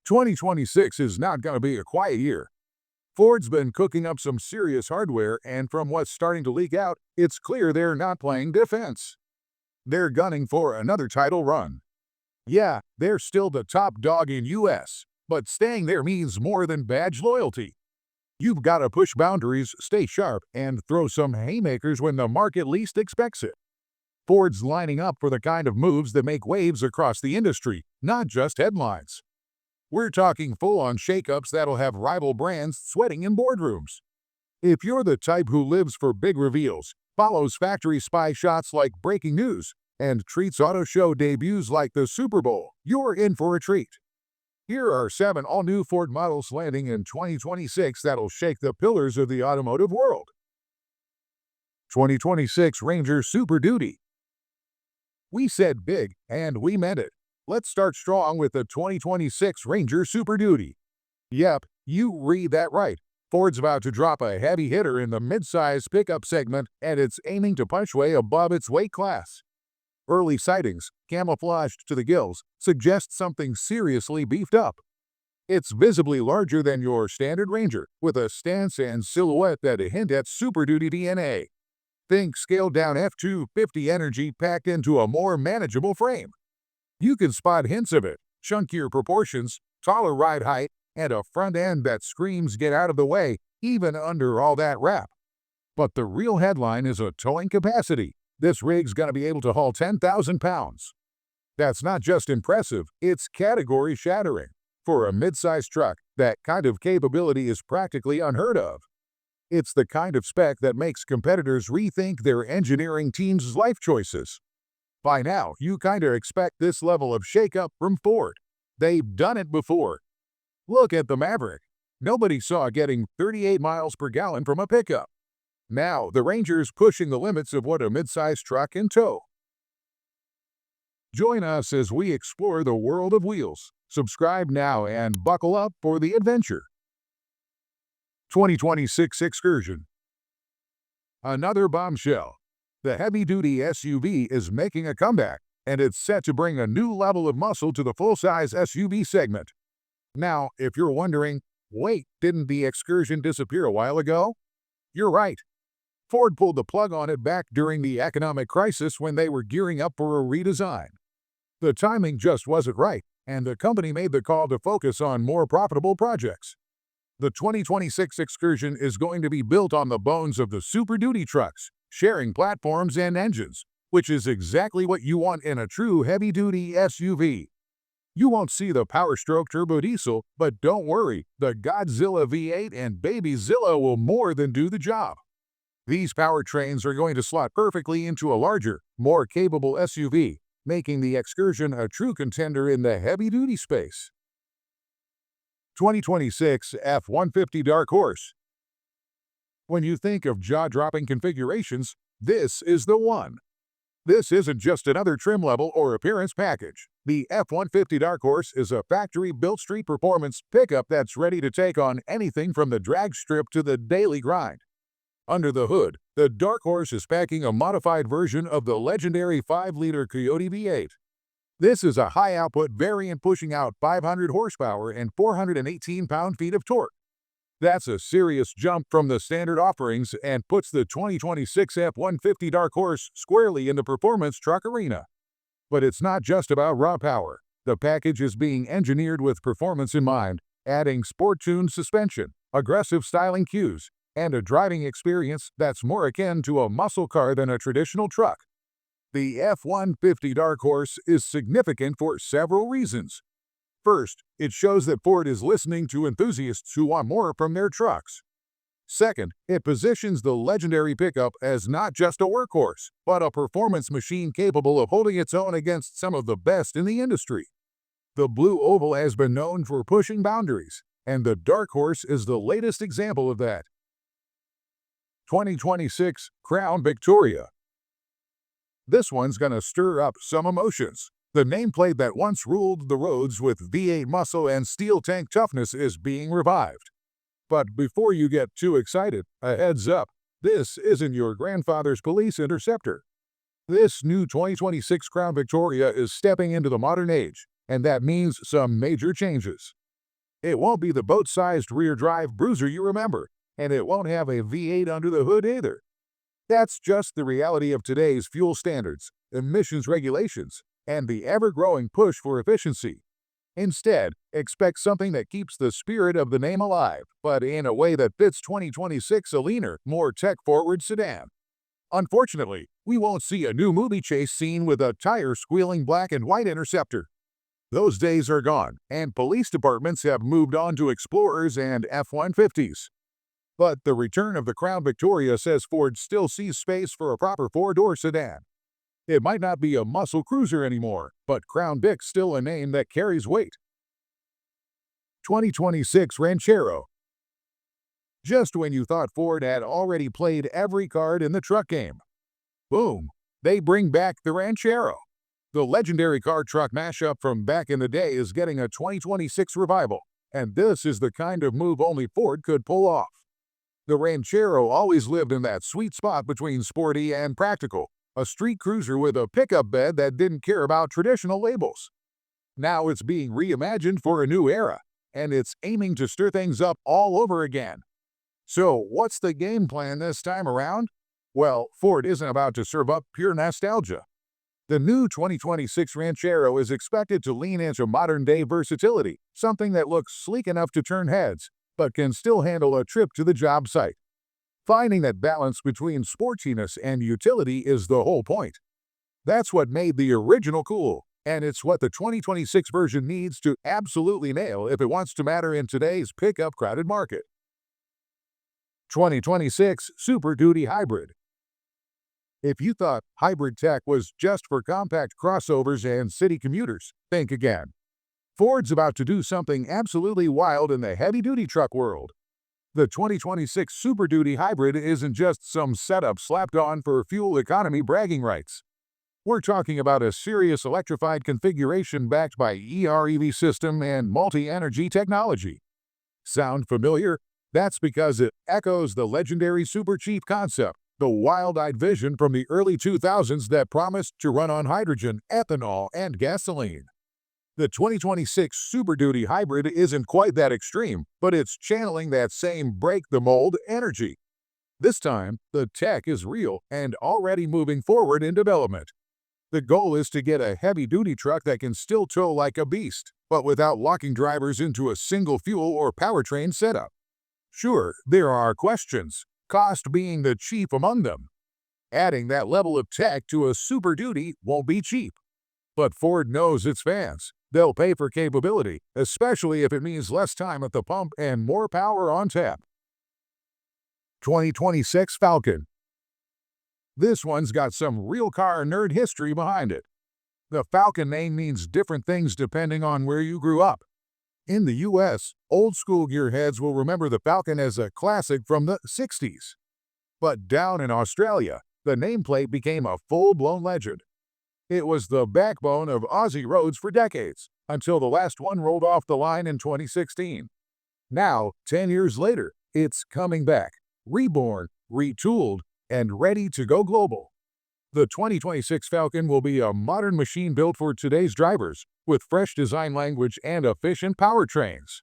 2026 is not going to be a quiet year. Ford's been cooking up some serious hardware, and from what's starting to leak out, it's clear they're not playing defense. They're gunning for another title run. Yeah, they're still the top dog in US, but staying there means more than badge loyalty. You've got to push boundaries, stay sharp, and throw some haymakers when the market least expects it. Ford's lining up for the kind of moves that make waves across the industry, not just headlines. We're talking full-on shakeups that'll have rival brands sweating in boardrooms. If you're the type who lives for big reveals, follows factory spy shots like breaking news, and treats auto show debuts like the Super Bowl, you're in for a treat. Here are 7 all-new Ford models landing in 2026 that'll shake the pillars of the automotive world. 2026 Ranger Super Duty. We said big, and we meant it. Let's start strong with the 2026 Ranger Super Duty. Yep, you read that right. Ford's about to drop a heavy hitter in the midsize pickup segment, and it's aiming to punch way above its weight class. Early sightings, camouflaged to the gills, suggest something seriously beefed up. It's visibly larger than your standard Ranger, with a stance and silhouette that hint at Super Duty DNA. Think scaled-down F-250 energy packed into a more manageable frame. You can spot hints of it: chunkier proportions, taller ride height, and a front end that screams get out of the way, even under all that wrap. But the real headline is a towing capacity. This rig's gonna be able to haul 10,000 pounds. That's not just impressive, it's category-shattering. For a mid-sized truck, that kind of capability is practically unheard of. It's the kind of spec that makes competitors rethink their engineering team's life choices. By now, you kinda expect this level of shakeup from Ford. They've done it before. Look at the Maverick. Nobody saw getting 38 miles per gallon from a pickup. Now, the Ranger's pushing the limits of what a mid-sized truck can tow. Join us as we explore the world of wheels. Subscribe now and buckle up for the adventure. 2026 Excursion. Another bombshell. The heavy-duty SUV is making a comeback, and it's set to bring a new level of muscle to the full-size SUV segment. Now, if you're wondering, wait, didn't the Excursion disappear a while ago? You're right. Ford pulled the plug on it back during the economic crisis when they were gearing up for a redesign. The timing just wasn't right, and the company made the call to focus on more profitable projects. The 2026 Excursion is going to be built on the bones of the Super Duty trucks, sharing platforms and engines, which is exactly what you want in a true heavy-duty SUV. You won't see the Powerstroke turbo diesel, but don't worry, the Godzilla V8 and Babyzilla will more than do the job. These powertrains are going to slot perfectly into a larger, more capable SUV, making the Excursion a true contender in the heavy-duty space. 2026 F-150 Dark Horse. When you think of jaw-dropping configurations, this is the one. This isn't just another trim level or appearance package. The F-150 Dark Horse is a factory-built street performance pickup that's ready to take on anything from the drag strip to the daily grind. Under the hood, the Dark Horse is packing a modified version of the legendary 5-liter Coyote V8. This is a high-output variant pushing out 500 horsepower and 418 pound-feet of torque. That's a serious jump from the standard offerings and puts the 2026 F-150 Dark Horse squarely in the performance truck arena. But it's not just about raw power. The package is being engineered with performance in mind, adding sport-tuned suspension, aggressive styling cues, and a driving experience that's more akin to a muscle car than a traditional truck. The F-150 Dark Horse is significant for several reasons. First, it shows that Ford is listening to enthusiasts who want more from their trucks. Second, it positions the legendary pickup as not just a workhorse, but a performance machine capable of holding its own against some of the best in the industry. The Blue Oval has been known for pushing boundaries, and the Dark Horse is the latest example of that. 2026 Crown Victoria. This one's gonna stir up some emotions. The nameplate that once ruled the roads with V8 muscle and steel tank toughness is being revived. But before you get too excited, a heads up, this isn't your grandfather's police interceptor. This new 2026 Crown Victoria is stepping into the modern age, and that means some major changes. It won't be the boat-sized rear-drive bruiser you remember, and it won't have a V8 under the hood either. That's just the reality of today's fuel standards, emissions regulations, and the ever-growing push for efficiency. Instead, expect something that keeps the spirit of the name alive, but in a way that fits 2026, a leaner, more tech-forward sedan. Unfortunately, we won't see a new movie chase scene with a tire-squealing black and white Interceptor. Those days are gone, and police departments have moved on to Explorers and F-150s. But the return of the Crown Victoria says Ford still sees space for a proper four-door sedan. It might not be a muscle cruiser anymore, but Crown Vic's still a name that carries weight. 2026 Ranchero. Just when you thought Ford had already played every card in the truck game, boom, they bring back the Ranchero. The legendary car-truck mashup from back in the day is getting a 2026 revival, and this is the kind of move only Ford could pull off. The Ranchero always lived in that sweet spot between sporty and practical, a street cruiser with a pickup bed that didn't care about traditional labels. Now it's being reimagined for a new era, and it's aiming to stir things up all over again. So what's the game plan this time around? Well, Ford isn't about to serve up pure nostalgia. The new 2026 Ranchero is expected to lean into modern-day versatility, something that looks sleek enough to turn heads, but can still handle a trip to the job site. Finding that balance between sportiness and utility is the whole point. That's what made the original cool, and it's what the 2026 version needs to absolutely nail if it wants to matter in today's pickup crowded market. 2026 Super Duty Hybrid. If you thought hybrid tech was just for compact crossovers and city commuters, think again. Ford's about to do something absolutely wild in the heavy-duty truck world. The 2026 Super Duty Hybrid isn't just some setup slapped on for fuel economy bragging rights. We're talking about a serious electrified configuration backed by EREV system and multi-energy technology. Sound familiar? That's because it echoes the legendary Super Chief concept, the wild-eyed vision from the early 2000s that promised to run on hydrogen, ethanol, and gasoline. The 2026 Super Duty Hybrid isn't quite that extreme, but it's channeling that same break-the-mold energy. This time, the tech is real and already moving forward in development. The goal is to get a heavy-duty truck that can still tow like a beast, but without locking drivers into a single fuel or powertrain setup. Sure, there are questions, cost being the chief among them. Adding that level of tech to a Super Duty won't be cheap. But Ford knows its fans. They'll pay for capability, especially if it means less time at the pump and more power on tap. 2026 Falcon. This one's got some real car nerd history behind it. The Falcon name means different things depending on where you grew up. In the US, old-school gearheads will remember the Falcon as a classic from the 60s. But down in Australia, the nameplate became a full-blown legend. It was the backbone of Aussie roads for decades, until the last one rolled off the line in 2016. Now, 10 years later, it's coming back, reborn, retooled, and ready to go global. The 2026 Falcon will be a modern machine built for today's drivers, with fresh design language and efficient powertrains.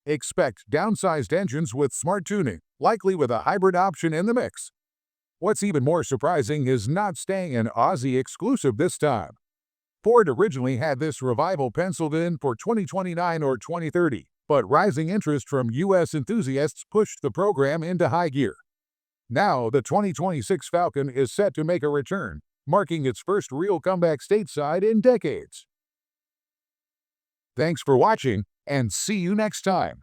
Expect downsized engines with smart tuning, likely with a hybrid option in the mix. What's even more surprising is not staying an Aussie exclusive this time. Ford originally had this revival penciled in for 2029 or 2030, but rising interest from US enthusiasts pushed the program into high gear. Now, the 2026 Falcon is set to make a return, marking its first real comeback stateside in decades. Thanks for watching, and see you next time.